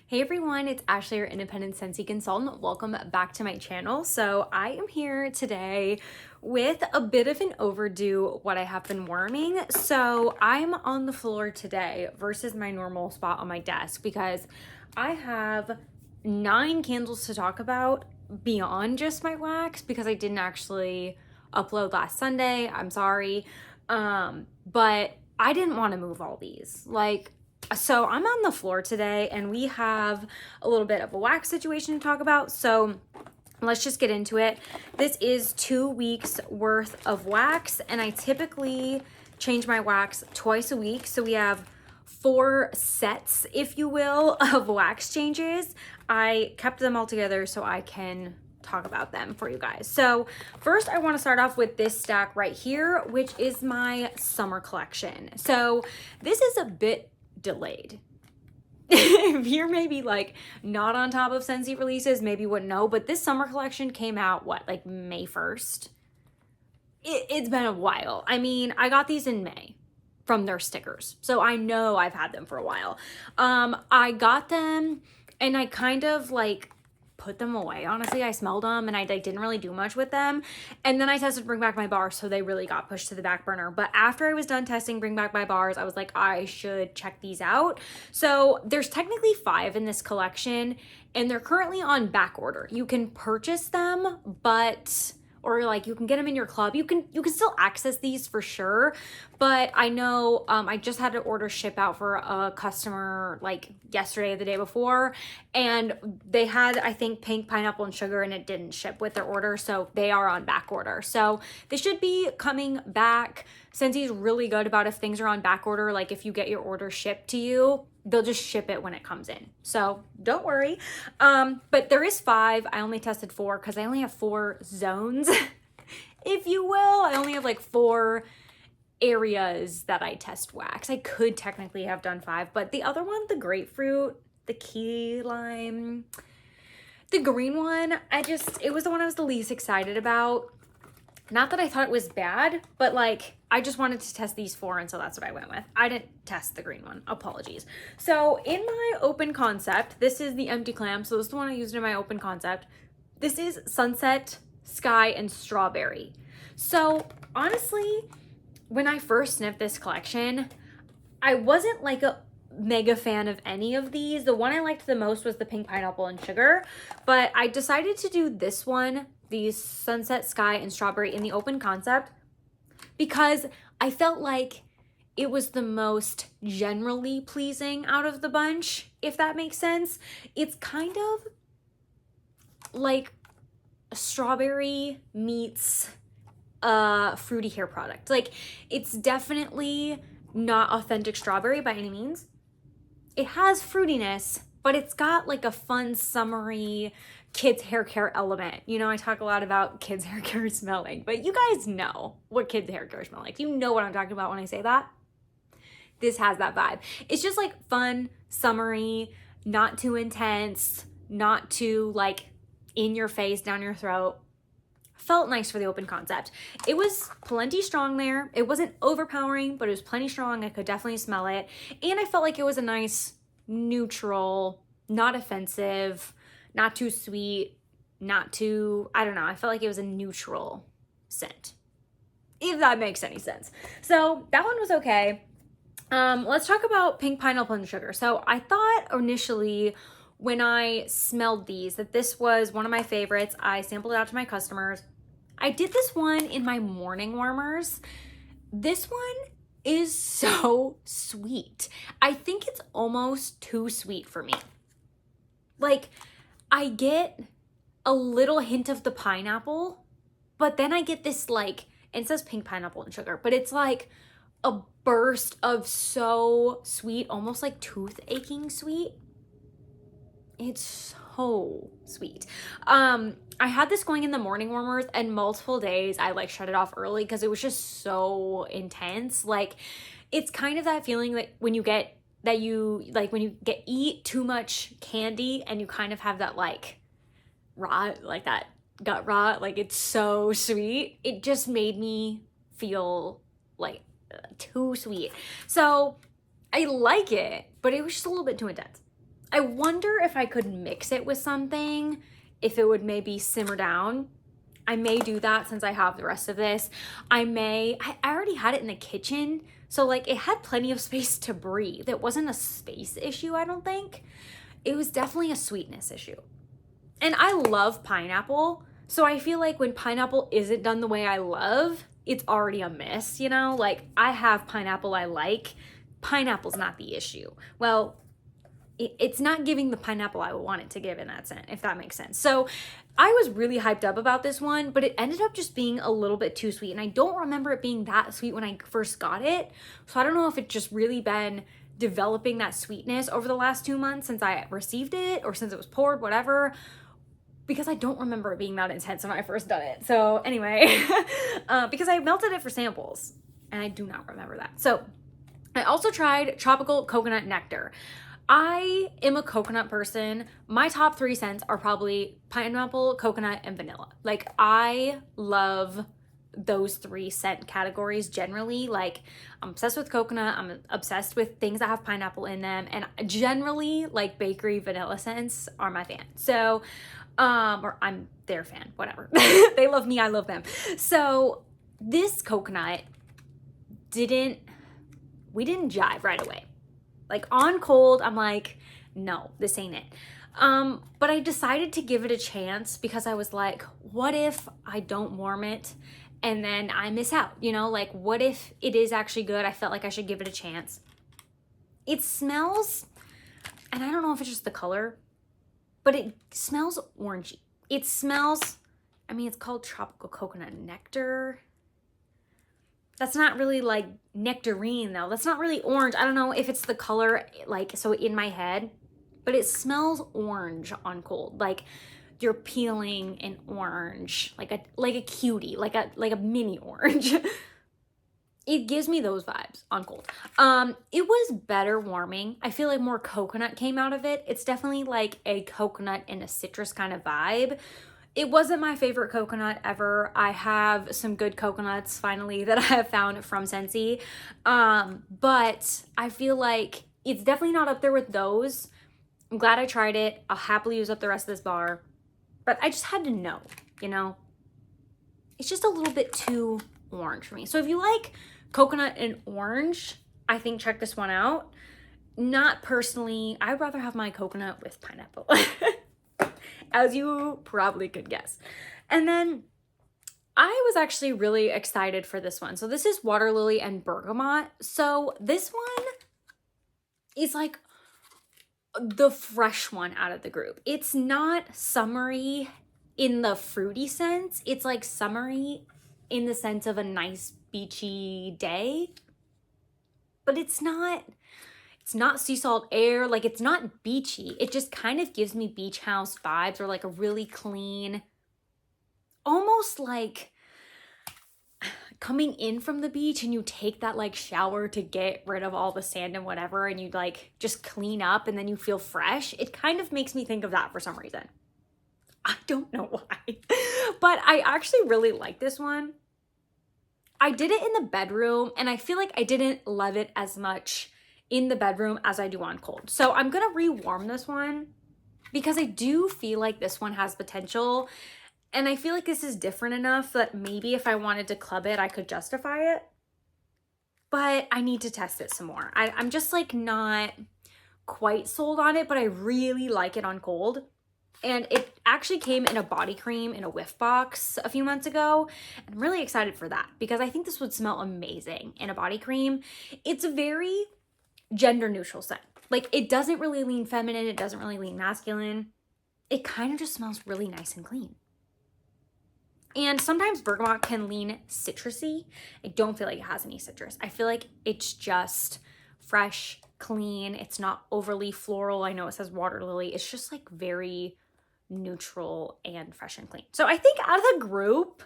Hey everyone, it's Ashley, your independent Scentsy consultant. Welcome back to my channel. So I am here today with a bit of an overdue what I have been warming. So I'm on the floor today versus my normal spot on my desk because I have 9 candles to talk about beyond just my wax because I didn't actually upload last Sunday. I'm sorry. But I didn't want to move all these. So I'm on the floor today and we have a little bit of a wax situation to talk about. So let's just get into it. This is 2 weeks worth of wax and I typically change my wax twice a week. So we have 4 sets, if you will, of wax changes. I kept them all together so I can talk about them for you guys. So first I want to start off with this stack right here, which is my summer collection. So this is a bit delayed. If you're maybe like not on top of Scentsy releases, maybe you wouldn't know, but this summer collection came out like May 1st. It's been a while. I mean, I got these in May from their stickers, so I know I've had them for a while. I got them and I kind of put them away. Honestly, I smelled them and I didn't really do much with them. And then I tested Bring Back My Bars, so they really got pushed to the back burner. But after I was done testing Bring Back My Bars, I was like, I should check these out. So there's technically 5 in this collection and they're currently on back order. You can purchase them, or you can get them in your club. You can still access these for sure, but I know I just had to order ship out for a customer yesterday or the day before, and they had, I think, pink pineapple and sugar, and it didn't ship with their order, so they are on back order. So they should be coming back. Scentsy's really good about if things are on back order, like if you get your order shipped to you, they'll just ship it when it comes in. So don't worry. But there is 5. I only tested 4 because I only have 4 zones, if you will. I only have 4 areas that I test wax. I could technically have done 5, but the other one, the grapefruit, the key lime, the green one, it was the one I was the least excited about. Not that I thought it was bad, but I just wanted to test these 4, and so that's what I went with. I didn't test the green one. Apologies. So in my open concept, this is the empty clam. So this is the one I used in my open concept. This is Sunset, Sky, and Strawberry. So honestly, when I first sniffed this collection, I wasn't a mega fan of any of these. The one I liked the most was the pink pineapple and sugar, but I decided to do this one, these Sunset, Sky, and Strawberry in the open concept, because I felt like it was the most generally pleasing out of the bunch, if that makes sense. It's kind of like a strawberry meets a fruity hair product. It's definitely not authentic strawberry by any means. It has fruitiness, but it's got a fun, summery kids hair care element. You know, I talk a lot about kids hair care smelling, but you guys know what kids hair care smell like. You know what I'm talking about when I say that. This has that vibe. It's just fun, summery, not too intense, not too in your face, down your throat. Felt nice for the open concept. It was plenty strong there. It wasn't overpowering, but it was plenty strong. I could definitely smell it. And I felt like it was a nice, neutral, not offensive, not too sweet, not too, I don't know. I felt like it was a neutral scent, if that makes any sense. So that one was okay. Let's talk about pink pineapple and sugar. So I thought initially when I smelled these that this was one of my favorites. I sampled it out to my customers. I did this one in my morning warmers. This one is so sweet. I think it's almost too sweet for me. I get a little hint of the pineapple, but then I get this and it says pink pineapple and sugar, but it's a burst of so sweet, almost tooth aching sweet. It's so sweet. I had this going in the morning warmers and multiple days I shut it off early because it was just so intense. It's kind of that feeling that when you get eat too much candy and you kind of have that rot, that gut rot, it's so sweet. It just made me feel too sweet. So I like it, but it was just a little bit too intense. I wonder if I could mix it with something, if it would maybe simmer down. I may do that since I have the rest of this. I already had it in the kitchen, so like it had plenty of space to breathe. It wasn't a space issue, I don't think. It was definitely a sweetness issue. And I love pineapple, so I feel like when pineapple isn't done the way I love, it's already a miss, you know? Like, I have pineapple I like. Pineapple's not the issue. Well, it's not giving the pineapple I want it to give in that sense, if that makes sense. So I was really hyped up about this one, but it ended up just being a little bit too sweet. And I don't remember it being that sweet when I first got it. So I don't know if it's just really been developing that sweetness over the last 2 months since I received it or since it was poured, whatever, because I don't remember it being that intense when I first done it. So anyway, because I melted it for samples and I do not remember that. So I also tried tropical coconut nectar. I am a coconut person. My top 3 scents are probably pineapple, coconut, and vanilla. Like, I love those 3 scent categories generally. Like, I'm obsessed with coconut. I'm obsessed with things that have pineapple in them. And generally, like, bakery vanilla scents are my fan. So, or I'm their fan, whatever. They love me, I love them. So this coconut we didn't jive right away. Like, on cold, I'm like, no, this ain't it. But I decided to give it a chance because I was like, what if I don't warm it and then I miss out? You know, like, what if it is actually good? I felt like I should give it a chance. It smells, and I don't know if it's just the color, but it smells orangey. It smells, I mean, it's called tropical coconut nectar. That's not really like nectarine though. That's not really orange. I don't know if it's the color, like, so in my head, but it smells orange on cold. Like you're peeling an orange, like a cutie, like a mini orange. It gives me those vibes on cold. It was better warming. I feel like more coconut came out of it. It's definitely like a coconut and a citrus kind of vibe. It wasn't my favorite coconut ever. I have some good coconuts finally that I have found from Scentsy. But I feel like it's definitely not up there with those. I'm glad I tried it. I'll happily use up the rest of this bar. But I just had to know, you know? It's just a little bit too orange for me. So if you like coconut and orange, I think check this one out. Not personally, I'd rather have my coconut with pineapple, as you probably could guess. And then I was actually really excited for this one. So this is Waterlily and Bergamot. So this one is like the fresh one out of the group. It's not summery in the fruity sense. It's like summery in the sense of a nice beachy day, but it's not sea salt air. Like, it's not beachy. It just kind of gives me beach house vibes, or like a really clean, almost like coming in from the beach and you take that like shower to get rid of all the sand and whatever, and you like just clean up and then you feel fresh. It kind of makes me think of that for some reason. I don't know why, but I actually really like this one. I did it in the bedroom and I feel like I didn't love it as much in the bedroom as I do on cold. So I'm gonna rewarm this one because I do feel like this one has potential, and I feel like this is different enough that maybe if I wanted to club it, I could justify it, but I need to test it some more. I'm just like not quite sold on it, but I really like it on cold. And it actually came in a body cream in a whiff box a few months ago. I'm really excited for that because I think this would smell amazing in a body cream. It's a very gender neutral scent. Like, it doesn't really lean feminine. It doesn't really lean masculine. It kind of just smells really nice and clean. And sometimes bergamot can lean citrusy. I don't feel like it has any citrus. I feel like it's just fresh, clean. It's not overly floral. I know it says water lily. It's just like very neutral and fresh and clean. So I think out of the group,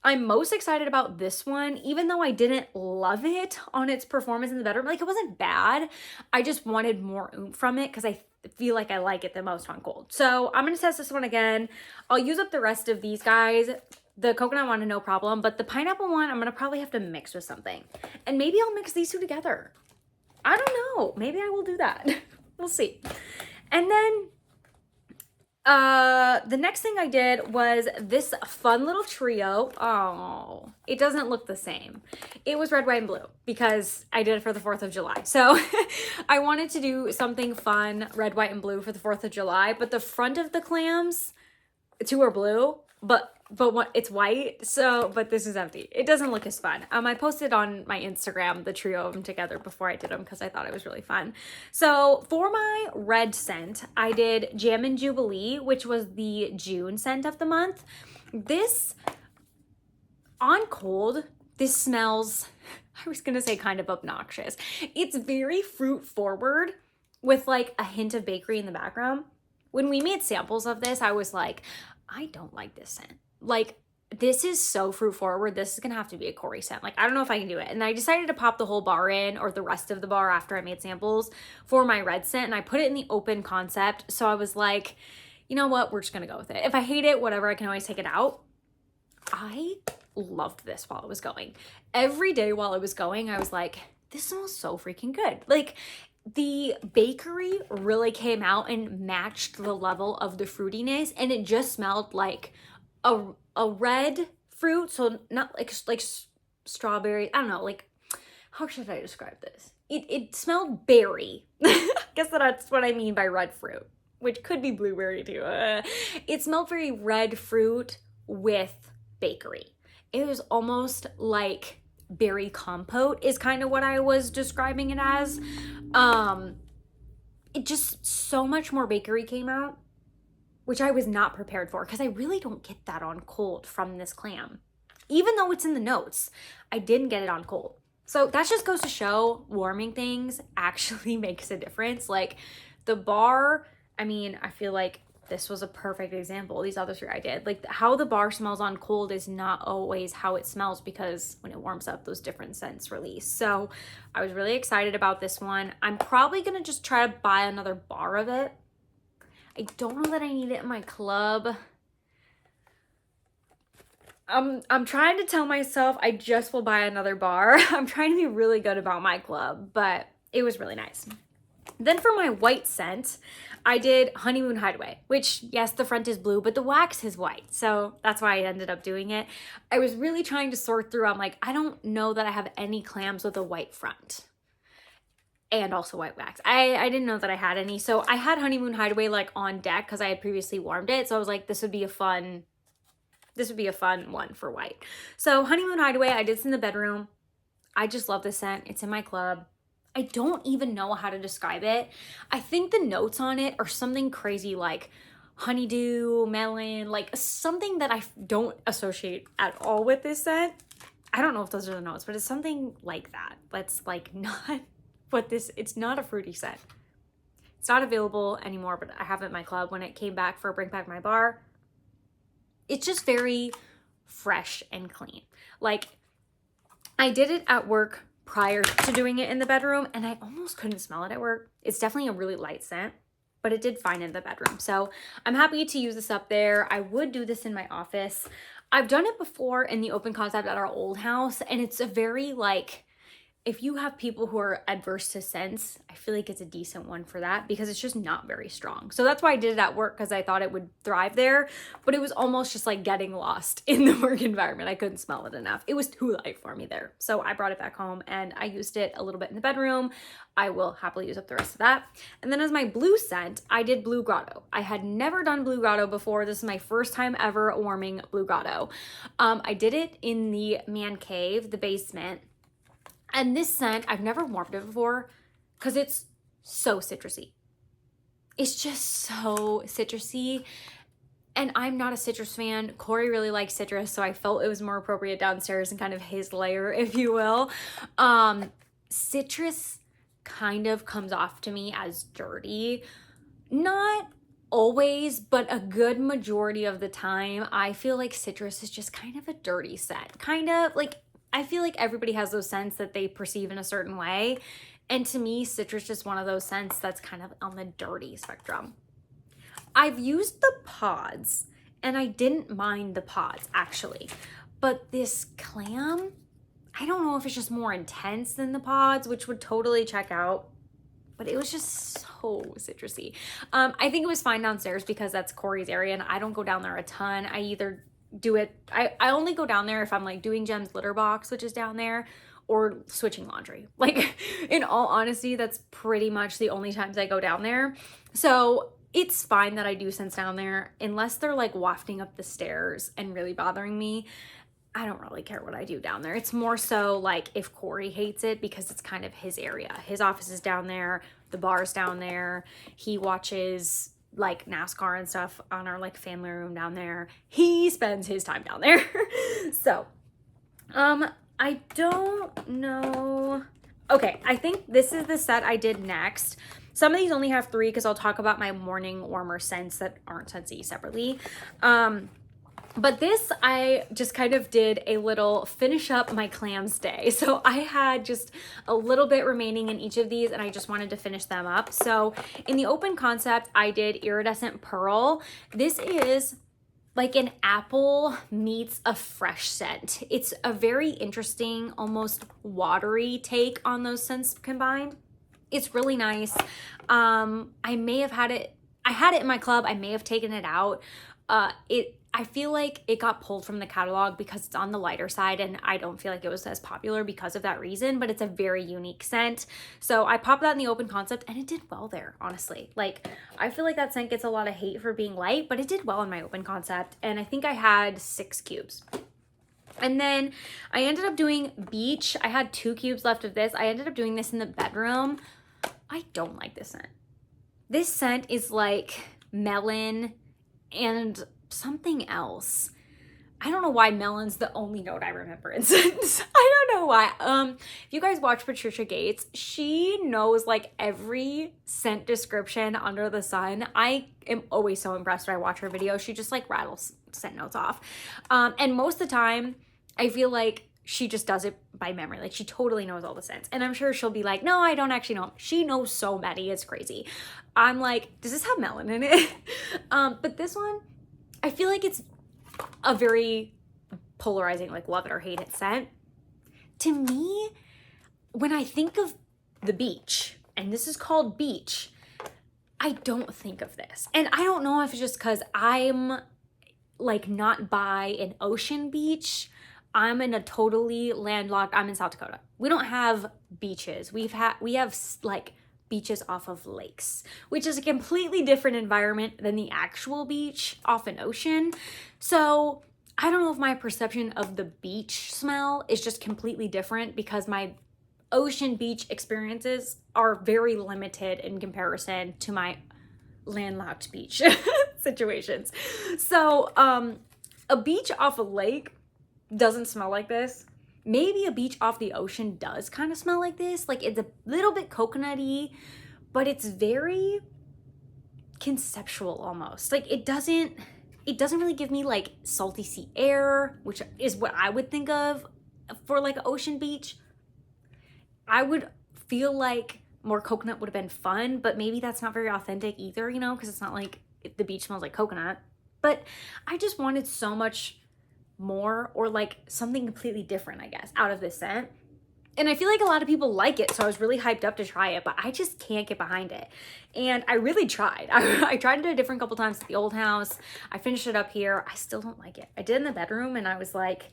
I'm most excited about this one, even though I didn't love it on its performance in the bedroom. Like, it wasn't bad. I just wanted more oomph from it because I feel like I like it the most on cold. So I'm going to test this one again. I'll use up the rest of these guys. The coconut one, no problem, but the pineapple one, I'm going to probably have to mix with something. And maybe I'll mix these two together. I don't know. Maybe I will do that. We'll see. And then the next thing I did was this fun little trio. Oh, it doesn't look the same. It was red, white, and blue because I did it for the 4th of July. So I wanted to do something fun, red, white, and blue for the 4th of July, but the front of the clams, 2 are blue, but what, it's white. So, but this is empty. It doesn't look as fun. I posted on my Instagram the trio of them together before I did them because I thought it was really fun. So for my red scent, I did Jam and Jubilee, which was the June scent of the month. This, on cold, this smells, I was gonna say kind of obnoxious. It's very fruit forward with like a hint of bakery in the background. When we made samples of this, I was like, I don't like this scent. Like, this is so fruit forward. This is gonna have to be a Corey scent. Like, I don't know if I can do it. And I decided to pop the whole bar in, or the rest of the bar after I made samples for my red scent. And I put it in the open concept. So I was like, you know what? We're just gonna go with it. If I hate it, whatever, I can always take it out. I loved this while it was going. Every day while it was going, I was like, this smells so freaking good. Like, the bakery really came out and matched the level of the fruitiness, and it just smelled like a red fruit, so not like strawberry. I don't know, like, how should I describe this? It smelled berry. I guess that's what I mean by red fruit, which could be blueberry too. It smelled very red fruit with bakery. It was almost like berry compote is kind of what I was describing it as. It just, so much more bakery came out, which I was not prepared for because I really don't get that on cold from this clam. Even though it's in the notes, I didn't get it on cold. So that just goes to show warming things actually makes a difference. Like the bar, I mean, I feel like this was a perfect example. These other 3 I did. Like how the bar smells on cold is not always how it smells because when it warms up, those different scents release. So I was really excited about this one. I'm probably gonna just try to buy another bar of it. I don't know that I need it in my club. I'm trying to tell myself I just will buy another bar. I'm trying to be really good about my club, but it was really nice. Then for my white scent, I did Honeymoon Hideway, which, yes, the front is blue, but the wax is white. So that's why I ended up doing it. I was really trying to sort through. I'm like, I don't know that I have any clams with a white front and also white wax. I didn't know that I had any. So I had Honeymoon Hideway like on deck because I had previously warmed it. So I was like, this would be a fun one for white. So Honeymoon Hideway, I did this in the bedroom. I just love this scent. It's in my club. I don't even know how to describe it. I think the notes on it are something crazy like honeydew, melon, like something that I don't associate at all with this scent. I don't know if those are the notes, but it's something like that. That's like not what this, it's not a fruity scent. It's not available anymore, but I have it in my club when it came back for Bring Back My Bar. It's just very fresh and clean. Like I did it at work prior to doing it in the bedroom and I almost couldn't smell it at work. It's definitely a really light scent, but it did fine in the bedroom. So I'm happy to use this up there. I would do this in my office. I've done it before in the open concept at our old house, and it's a very like, if you have people who are adverse to scents, I feel like it's a decent one for that because it's just not very strong. So that's why I did it at work because I thought it would thrive there, but it was almost just like getting lost in the work environment. I couldn't smell it enough. It was too light for me there. So I brought it back home and I used it a little bit in the bedroom. I will happily use up the rest of that. And then as my blue scent, I did Blue Grotto. I had never done Blue Grotto before. This is my first time ever warming Blue Grotto. I did it in the man cave, the basement. And this scent, I've never warmed it before because it's so citrusy. It's just so citrusy. And I'm not a citrus fan. Corey really likes citrus, so I felt it was more appropriate downstairs and kind of his layer, if you will. Citrus kind of comes off to me as dirty. Not always, but a good majority of the time, I feel like citrus is just kind of a dirty scent. Kind of like, I feel like everybody has those scents that they perceive in a certain way. And to me, citrus is one of those scents that's kind of on the dirty spectrum. I've used the pods and I didn't mind the pods actually, but this clam, I don't know if it's just more intense than the pods, which would totally check out. but it was just so citrusy. I think it was fine downstairs because that's Corey's area and I don't go down there a ton. I either do it, I only go down there if I'm like doing Jem's litter box, which is down there, or switching laundry. Like, in all honesty, that's pretty much the only times I go down there. So it's fine that I do scents down there, unless they're like wafting up the stairs and really bothering me. I don't really care what I do down there. It's more so like if Corey hates it because it's kind of his area. His office is down there, the bar's down there. He watches like NASCAR and stuff on our like family room down there. He spends his time down there. So, I don't know. Okay, I think this is the set I did next. Some of these only have 3 because I'll talk about my morning warmer scents that aren't scentsy separately. But this, I just kind of did a little finish up my clams day. So I had just a little bit remaining in each of these and I just wanted to finish them up. So in the open concept, I did Iridescent Pearl. This is like an apple meets a fresh scent. It's a very interesting, almost watery take on those scents combined. It's really nice. I may have had it, I had it in my club. I may have taken it out. I feel like it got pulled from the catalog because it's on the lighter side and I don't feel like it was as popular because of that reason, but it's a very unique scent. So I popped that in the open concept and it did well there, honestly. Like, I feel like that scent gets a lot of hate for being light, but it did well in my open concept. And I think I had 6 cubes. And then I ended up doing Beach. I had 2 cubes left of this. I ended up doing this in the bedroom. I don't like this scent. This scent is like melon and something else. I don't know why melon's the only note I remember in scents. I don't know why. If you guys watch Patricia Gates, she knows like every scent description under the sun. I am always so impressed when I watch her videos. She just like rattles scent notes off. And most of the time, I feel like she just does it by memory. Like, she totally knows all the scents. And I'm sure she'll be like, no, I don't actually know. She knows so many. It's crazy. I'm like, does this have melon in it? But this one, I feel like it's a very polarizing, like love it or hate it scent. To me, when I think of the beach, and this is called Beach, I don't think of this. And I don't know if it's just because I'm like not by an ocean beach. I'm in a totally landlocked, I'm in South Dakota. We don't have beaches. We have like beaches off of lakes, which is a completely different environment than the actual beach off an ocean. So I don't know if my perception of the beach smell is just completely different because my ocean beach experiences are very limited in comparison to my landlocked beach situations. So a beach off a lake doesn't smell like this. Maybe a beach off the ocean does kind of smell like this. Like, it's a little bit coconutty, but it's very conceptual almost. Like, it doesn't really give me like salty sea air, which is what I would think of for like an ocean beach. I would feel like more coconut would have been fun, but maybe that's not very authentic either, you know, because it's not like the beach smells like coconut. But I just wanted so much more, or like something completely different, I guess, out of this scent. And I feel like a lot of people like it, so I was really hyped up to try it, but I just can't get behind it. And I really tried. I tried it a different couple times at the old house. I finished it up here. I still don't like it. I did in the bedroom and I was like,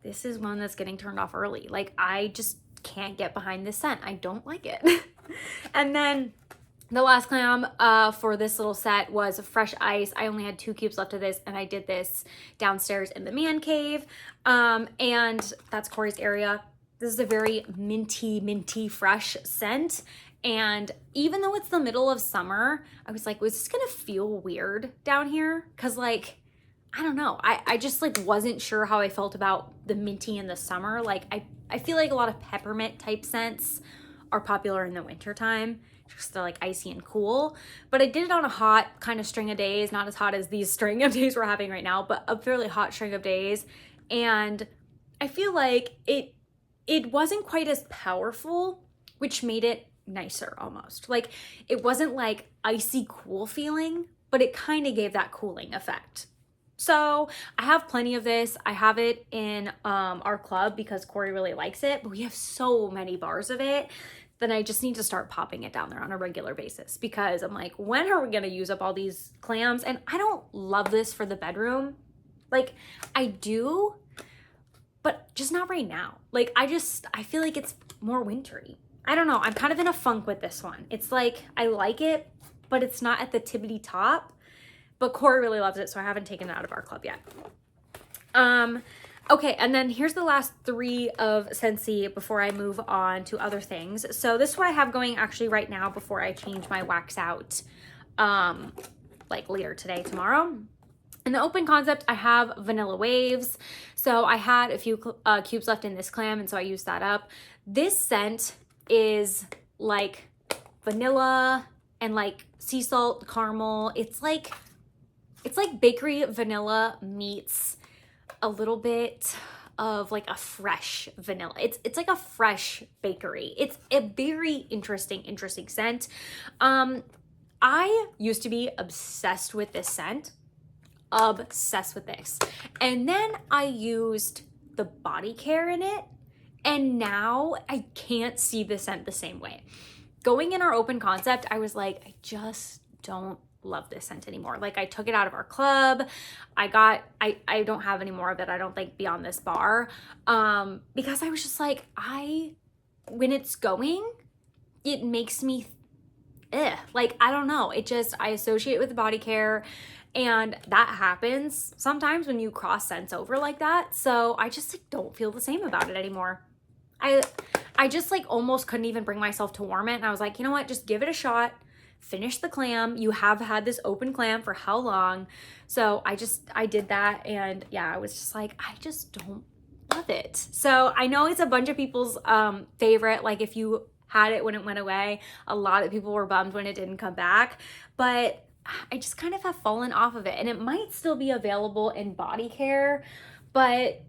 this is one that's getting turned off early. Like, I just can't get behind this scent. I don't like it. And then the last clam for this little set was Fresh Ice. I only had 2 cubes left of this, and I did this downstairs in the man cave. And that's Corey's area. This is a very minty, fresh scent. And even though it's the middle of summer, I was like, was this gonna feel weird down here? Cause like, I don't know. I just like wasn't sure how I felt about the minty in the summer. Like, I feel like a lot of peppermint type scents are popular in the winter time. Just they're like icy and cool. But I did it on a hot kind of string of days, not as hot as these string of days we're having right now, but a fairly hot string of days. And I feel like it wasn't quite as powerful, which made it nicer almost. Like, it wasn't like icy cool feeling, but it kind of gave that cooling effect. So I have plenty of this. I have it in our club because Corey really likes it, but we have so many bars of it then I just need to start popping it down there on a regular basis, because I'm like, when are we gonna use up all these clams? And I don't love this for the bedroom. Like, I do, but just not right now. Like, I feel like it's more wintry. I don't know. I'm kind of in a funk with this one. It's like, I like it, but it's not at the tippity top. But Corey really loves it, so I haven't taken it out of our club yet. Okay, and then here's the last 3 of Scentsy before I move on to other things. So this is what I have going actually right now before I change my wax out, like later today, tomorrow. In the open concept, I have Vanilla Waves. So I had a few cubes left in this clam, and so I used that up. This scent is like vanilla and like sea salt caramel. It's like bakery vanilla meets a little bit of like a fresh vanilla. It's like a fresh bakery. It's a very interesting scent. I used to be obsessed with this scent. Obsessed with this. And then I used the body care in it, and now I can't see the scent the same way. Going in our open concept, I was like, I just don't love this scent anymore. Like, I took it out of our club. I don't have any more of it, I don't think, beyond this bar, because I was just like, when it's going, it makes me like, I don't know, I associate it with body care, and that happens sometimes when you cross scents over like that. So I just like don't feel the same about it anymore. I just like almost couldn't even bring myself to warm it, and I was like, you know what, just give it a shot. Finish the clam. You have had this open clam for how long? So I did that, and yeah, I was just like, I just don't love it. So I know it's a bunch of people's favorite. Like, if you had it when it went away, a lot of people were bummed when it didn't come back, but I just kind of have fallen off of it, and it might still be available in body care, but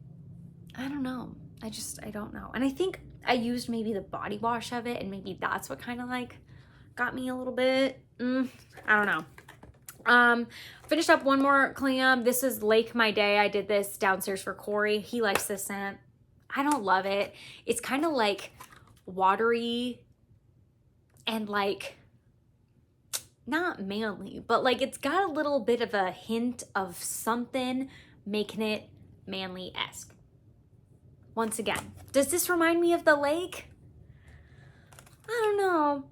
I don't know. I don't know. And I think I used maybe the body wash of it, and maybe that's what kind of like got me a little bit, I don't know. Finished up one more clam. This is Lake My Day. I did this downstairs for Corey. He likes this scent. I don't love it. It's kind of like watery and like not manly, but like it's got a little bit of a hint of something making it manly-esque. Once again, does this remind me of the lake? I don't know.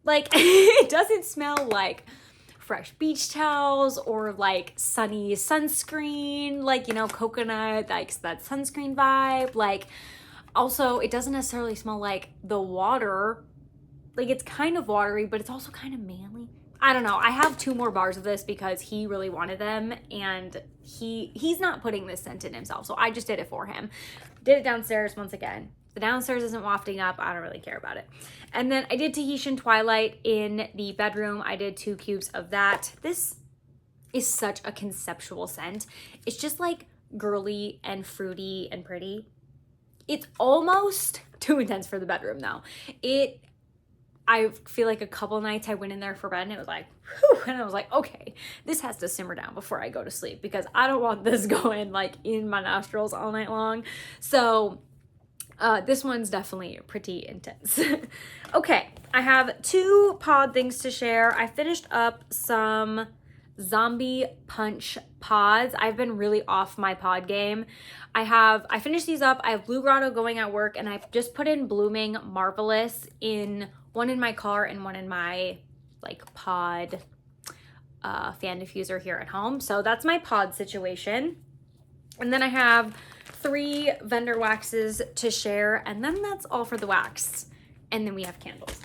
Like, it doesn't smell like fresh beach towels or like sunny sunscreen, like, you know, coconut, like that sunscreen vibe. Like, also, it doesn't necessarily smell like the water. Like, it's kind of watery, but it's also kind of manly. I don't know. I have 2 more bars of this because he really wanted them, and he's not putting this scent in himself, so I just did it for him. Did it downstairs once again. The downstairs isn't wafting up. I don't really care about it. And then I did Tahan Twilight in the bedroom. I did 2 cubes of that. This is such a conceptual scent. It's just like girly and fruity and pretty. It's almost too intense for the bedroom though. I feel like a couple nights I went in there for bed and it was like, whew, and I was like, okay, this has to simmer down before I go to sleep, because I don't want this going like in my nostrils all night long. So this one's definitely pretty intense. Okay, I have 2 pod things to share. I finished up some zombie punch pods. I've been really off my pod game. I finished these up. I have Blue Grotto going at work, and I've just put in Blooming Marvelous in one in my car and one in my like pod fan diffuser here at home. So that's my pod situation. And then I have 3 vendor waxes to share, and then that's all for the wax. And then we have candles.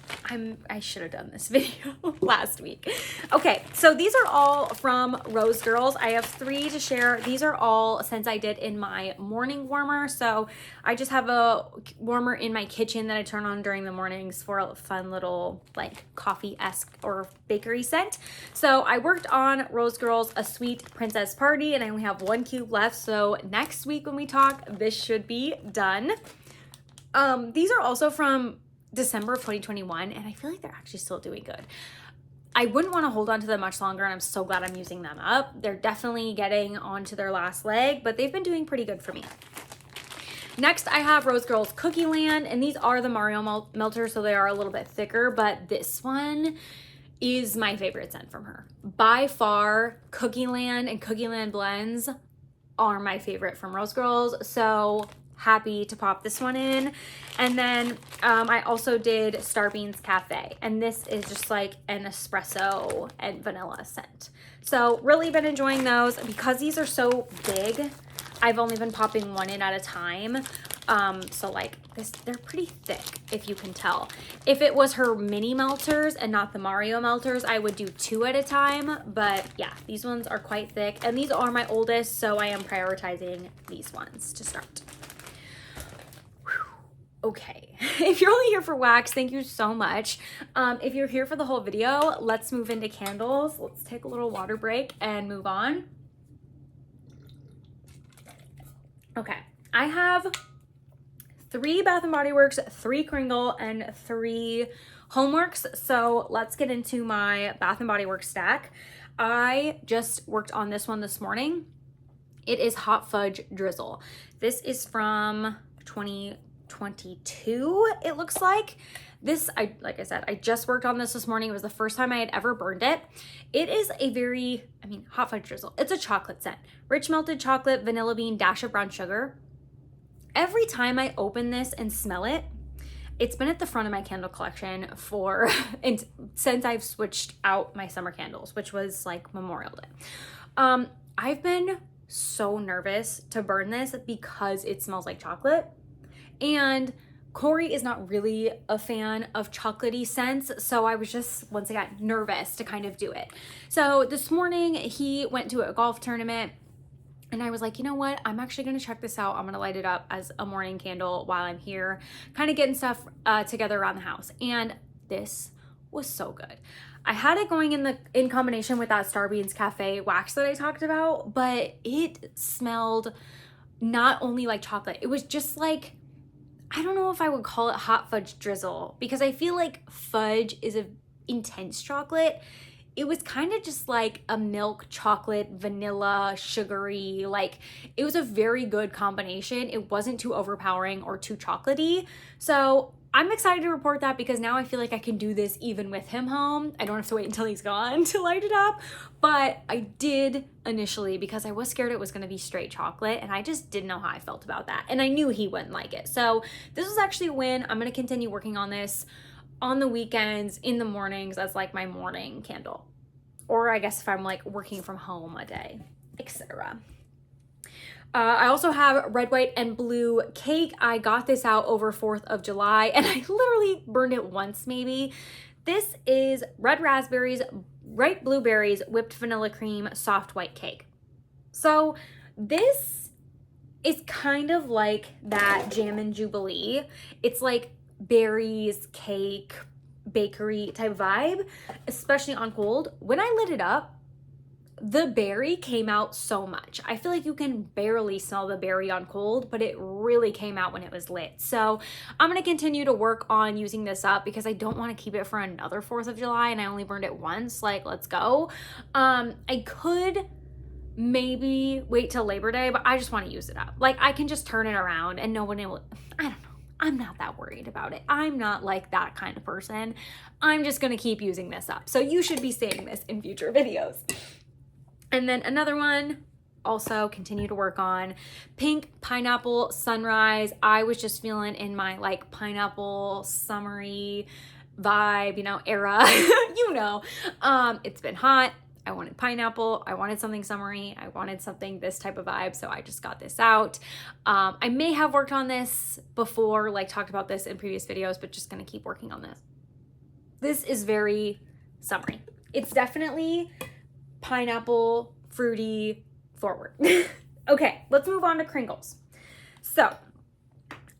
I should have done this video last week. Okay, so these are all from Rose Girls. I have 3 to share. These are all scents I did in my morning warmer. So I just have a warmer in my kitchen that I turn on during the mornings for a fun little like coffee-esque or bakery scent. So I worked on Rose Girls A Sweet Princess Party, and I only have 1 cube left. So next week when we talk, this should be done. These are also from December of 2021, and I feel like they're actually still doing good. I wouldn't want to hold on to them much longer, and I'm so glad I'm using them up. They're definitely getting onto their last leg, but they've been doing pretty good for me. Next, I have Rose Girls Cookie Land, and these are the Mario melters, so they are a little bit thicker, but this one is my favorite scent from her. By far, Cookie Land and Cookie Land blends are my favorite from Rose Girls, so happy to pop this one in. And then I also did Starbeans Cafe, and this is just like an espresso and vanilla scent. So really been enjoying those. Because these are so big, I've only been popping one in at a time. So like this, they're pretty thick, if you can tell. If it was her mini melters and not the Mario melters, I would do 2 at a time. But yeah, these ones are quite thick, and these are my oldest, so I am prioritizing these ones to start. Okay, if you're only here for wax, thank you so much. If you're here for the whole video, let's move into candles. Let's take a little water break and move on. Okay, I have 3 Bath & Body Works, 3 Kringle, and 3 Homeworks. So let's get into my Bath & Body Works stack. I just worked on this one this morning. It is Hot Fudge Drizzle. This is from 2022, it looks like. This, like I said, I just worked on this morning. It was the first time I had ever burned it. It is a very, Hot Fudge Drizzle. It's a chocolate scent. Rich melted chocolate, vanilla bean, dash of brown sugar. Every time I open this and smell it, it's been at the front of my candle collection since I've switched out my summer candles, which was like Memorial Day. I've been so nervous to burn this because it smells like chocolate. And Corey is not really a fan of chocolatey scents, so I was just, once again, nervous to kind of do it. So this morning he went to a golf tournament, and I was like, you know what? I'm actually going to check this out. I'm going to light it up as a morning candle while I'm here, kind of getting stuff together around the house. And this was so good. I had it going in combination with that Starbeans Cafe wax that I talked about, but it smelled not only like chocolate, it was just like, I don't know if I would call it Hot Fudge Drizzle, because I feel like fudge is an intense chocolate. It was kind of just like a milk chocolate, vanilla, sugary, like it was a very good combination. It wasn't too overpowering or too chocolatey. So I'm excited to report that, because now I feel like I can do this even with him home. I don't have to wait until he's gone to light it up. But I did initially, because I was scared it was going to be straight chocolate, and I just didn't know how I felt about that. And I knew he wouldn't like it. So this was actually a win. I'm going to continue working on this on the weekends, in the mornings, as like my morning candle. Or I guess if I'm like working from home a day, etc. I also have red, white, and blue cake. I got this out over 4th of July, and I literally burned it once maybe. This is red raspberries, bright blueberries, whipped vanilla cream, soft white cake. So this is kind of like that Jammin' Jubilee. It's like berries, cake, bakery type vibe, especially on cold. When I lit it up, the berry came out so much. I feel like you can barely smell the berry on cold, but it really came out when it was lit. So I'm going to continue to work on using this up, because I don't want to keep it for another 4th of July, and I only burned it once. Like, let's go. I could maybe wait till Labor Day, but I just want to use it up. Like, I can just turn it around and no one will, I don't know. I'm not that worried about it. I'm not like that kind of person. I'm just going to keep using this up. So you should be seeing this in future videos. And then another one, also continue to work on, Pink Pineapple Sunrise. I was just feeling in my like pineapple summery vibe, era, it's been hot. I wanted pineapple. I wanted something summery. I wanted something this type of vibe. So I just got this out. I may have worked on this before, like talked about this in previous videos, but just going to keep working on this. This is very summery. It's definitely pineapple, fruity, forward. Okay, let's move on to Kringles. So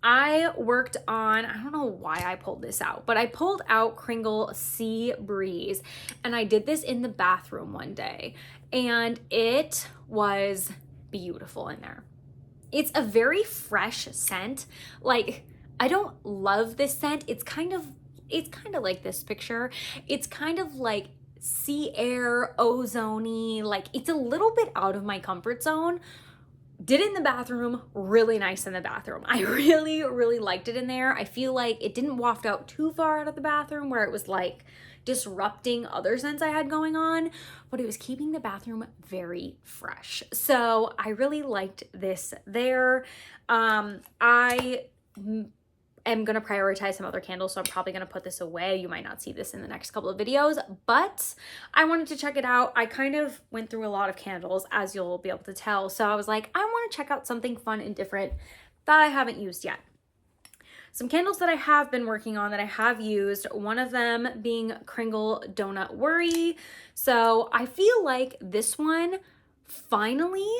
I worked on, I don't know why I pulled this out, but I pulled out Kringle Sea Breeze, and I did this in the bathroom one day, and it was beautiful in there. It's a very fresh scent. Like, I don't love this scent. It's kind of like this picture. It's kind of like sea air, ozone-y, like it's a little bit out of my comfort zone, Did it in the bathroom, really nice in the bathroom. I really, really liked it in there. I feel like it didn't waft out too far out of the bathroom where it was like disrupting other scents I had going on, but it was keeping the bathroom very fresh. So I really liked this there. I am going to prioritize some other candles, so I'm probably going to put this away. You might not see this in the next couple of videos, but I wanted to check it out. I kind of went through a lot of candles, as you'll be able to tell. So I was like, I want to check out something fun and different that I haven't used yet. Some candles that I have been working on that I have used, one of them being Kringle Donut Worry. So I feel like this one finally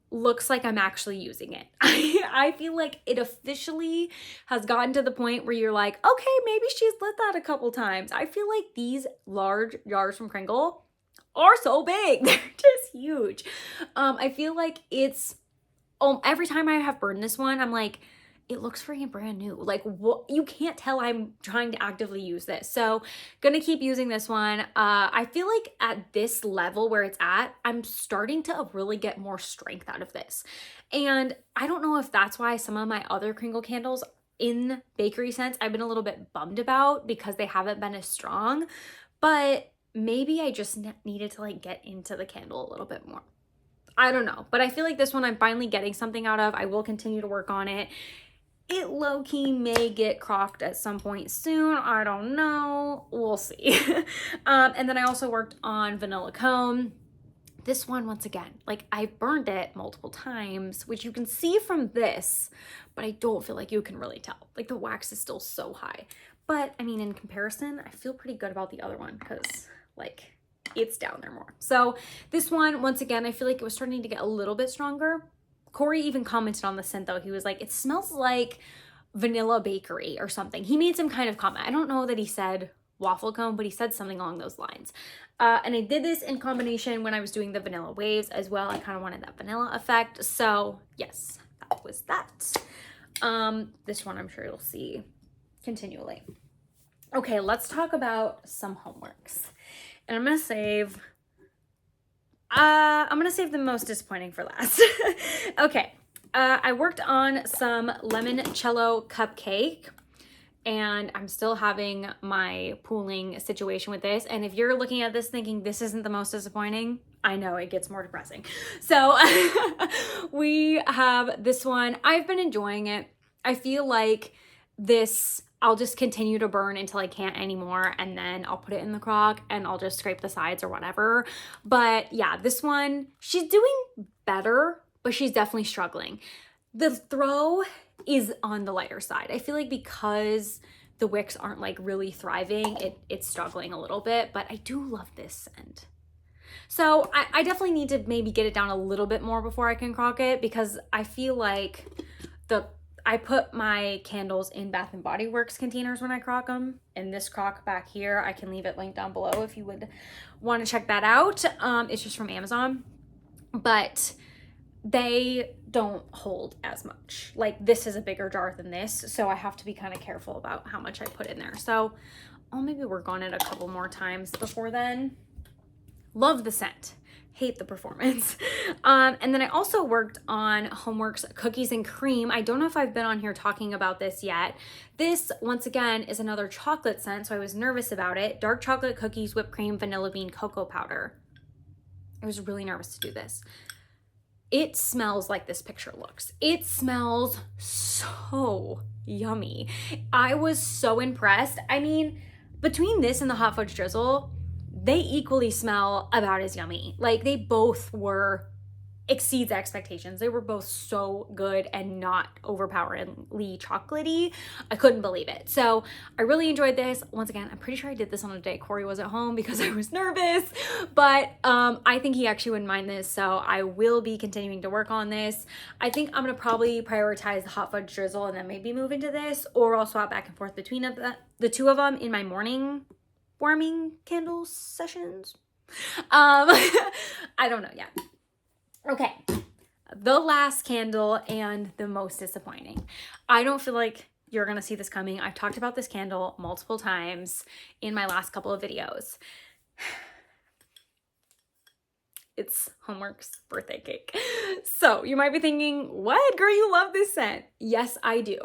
looks like I'm actually using it. I feel like it officially has gotten to the point where you're like, okay, maybe she's lit that a couple times. I feel like these large jars from Kringle are so big. They're just huge. I feel like it's, every time I have burned this one, I'm like, it looks freaking brand new. Like, what? You can't tell I'm trying to actively use this. So gonna keep using this one. I feel like at this level where it's at, I'm starting to really get more strength out of this. And I don't know if that's why some of my other Kringle candles in bakery scents I've been a little bit bummed about because they haven't been as strong, but maybe I just needed to like get into the candle a little bit more. I don't know, but I feel like this one I'm finally getting something out of. I will continue to work on it. It low-key may get crocked at some point soon. I don't know. We'll see. And then I also worked on Vanilla Cone. This one, once again, like I've burned it multiple times, which you can see from this, but I don't feel like you can really tell. Like the wax is still so high. But I mean, in comparison, I feel pretty good about the other one because like it's down there more. So this one, once again, I feel like it was starting to get a little bit stronger. Corey even commented on the scent though. He was like, it smells like vanilla bakery or something. He made some kind of comment. I don't know that he said waffle cone, but he said something along those lines. And I did this in combination when I was doing the vanilla waves as well. I kind of wanted that vanilla effect. So yes, that was that. This one I'm sure you'll see continually. Okay, let's talk about some homeworks. And I'm gonna save the most disappointing for last. Okay, I worked on some Cello Cupcake, and I'm still having my pooling situation with this. And if you're looking at this thinking this isn't the most disappointing, I know it gets more depressing. So we have this one. I've been enjoying it. I feel like this, I'll just continue to burn until I can't anymore, and then I'll put it in the crock and I'll just scrape the sides or whatever. But yeah, this one, she's doing better, but she's definitely struggling. The throw is on the lighter side. I feel like because the wicks aren't like really thriving, it's struggling a little bit, but I do love this scent. So I definitely need to maybe get it down a little bit more before I can crock it, because I feel like I put my candles in Bath & Body Works containers when I crock them. And this crock back here, I can leave it linked down below if you would want to check that out. It's just from Amazon. But they don't hold as much. Like this is a bigger jar than this, so I have to be kind of careful about how much I put in there. So I'll maybe work on it a couple more times before then. Love the scent. Hate the performance. And then I also worked on Homeworks Cookies and Cream. I don't know if I've been on here talking about this yet. This, once again, is another chocolate scent, so I was nervous about it. Dark chocolate cookies, whipped cream, vanilla bean, cocoa powder. I was really nervous to do this. It smells like this picture looks. It smells so yummy. I was so impressed. I mean, between this and the Hot Fudge Drizzle, they equally smell about as yummy. Like they both exceeds expectations. They were both so good and not overpoweringly chocolatey. I couldn't believe it. So I really enjoyed this. Once again, I'm pretty sure I did this on a day Corey was at home because I was nervous, but I think he actually wouldn't mind this. So I will be continuing to work on this. I think I'm gonna probably prioritize the Hot Fudge Drizzle and then maybe move into this, or I'll swap back and forth between the two of them in my morning warming candle sessions. I don't know yet. Okay, the last candle and the most disappointing. I don't feel like you're gonna see this coming. I've talked about this candle multiple times in my last couple of videos. It's Homework's birthday cake. So you might be thinking, what, girl, you love this scent? Yes, I do.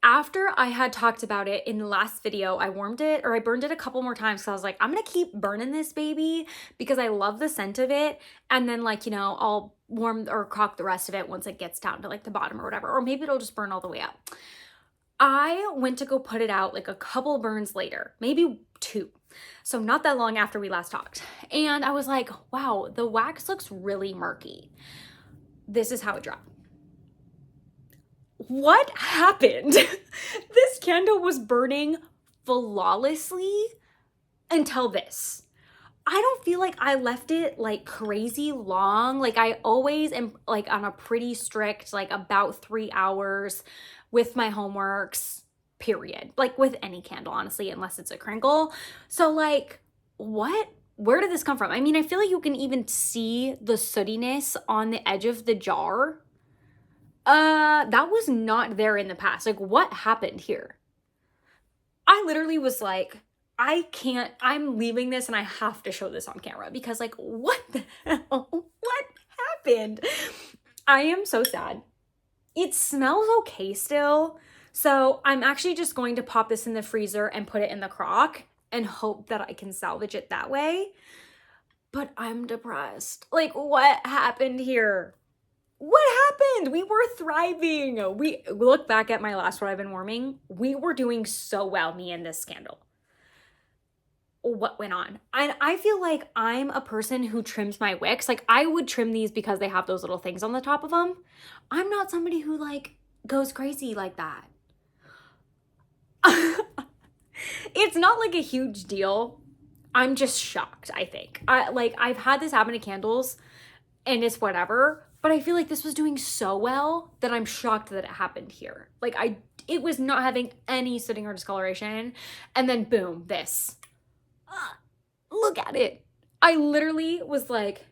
After I had talked about it in the last video, I burned it a couple more times because I was like, I'm gonna keep burning this baby because I love the scent of it. And then like, you know, I'll warm or crock the rest of it once it gets down to like the bottom or whatever, or maybe it'll just burn all the way up. I went to go put it out like a couple burns later, maybe 2. So not that long after we last talked. And I was like, wow, the wax looks really murky. This is how it dried. What happened? This candle was burning flawlessly until this. I don't feel like I left it like crazy long. Like I always am like on a pretty strict, like about 3 hours with my homeworks, period. Like with any candle, honestly, unless it's a crinkle. So like, what? Where did this come from? I mean, I feel like you can even see the sootiness on the edge of the jar. That was not there in the past. Like, what happened here? I literally was like, I'm leaving this and I have to show this on camera because like, what the hell? What happened? I am so sad. It smells okay still. So I'm actually just going to pop this in the freezer and put it in the crock and hope that I can salvage it that way. But I'm depressed. Like, what happened here? What happened? We were thriving. We look back at my last What I've Been Warming. We were doing so well, me and this scandal. What went on? I feel like I'm a person who trims my wicks. Like I would trim these because they have those little things on the top of them. I'm not somebody who like goes crazy like that. It's not like a huge deal. I'm just shocked, I think. I've had this happen to candles and it's whatever, but I feel like this was doing so well that I'm shocked that it happened here. Like it was not having any sooting or discoloration, and then boom, this. Look at it. I literally was like,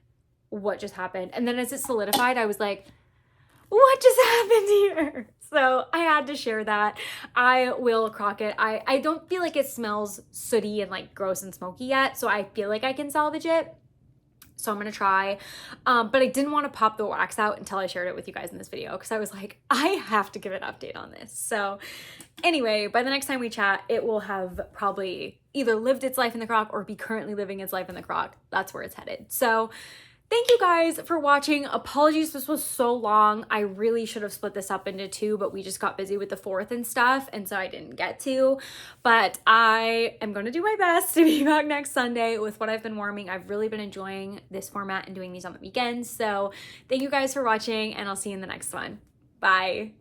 what just happened? And then as it solidified, I was like, what just happened here? So I had to share that. I will crock it. I don't feel like it smells sooty and like gross and smoky yet, so I feel like I can salvage it. So I'm gonna try, but I didn't want to pop the wax out until I shared it with you guys in this video because I was like, I have to give an update on this. So anyway, by the next time we chat, it will have probably either lived its life in the crock or be currently living its life in the crock. That's where it's headed. So thank you guys for watching. Apologies, this was so long. I really should have split this up into 2, but we just got busy with the 4th and stuff, and so I didn't get to. But I am going to do my best to be back next Sunday with What I've Been Warming. I've really been enjoying this format and doing these on the weekends. So thank you guys for watching, and I'll see you in the next one. Bye.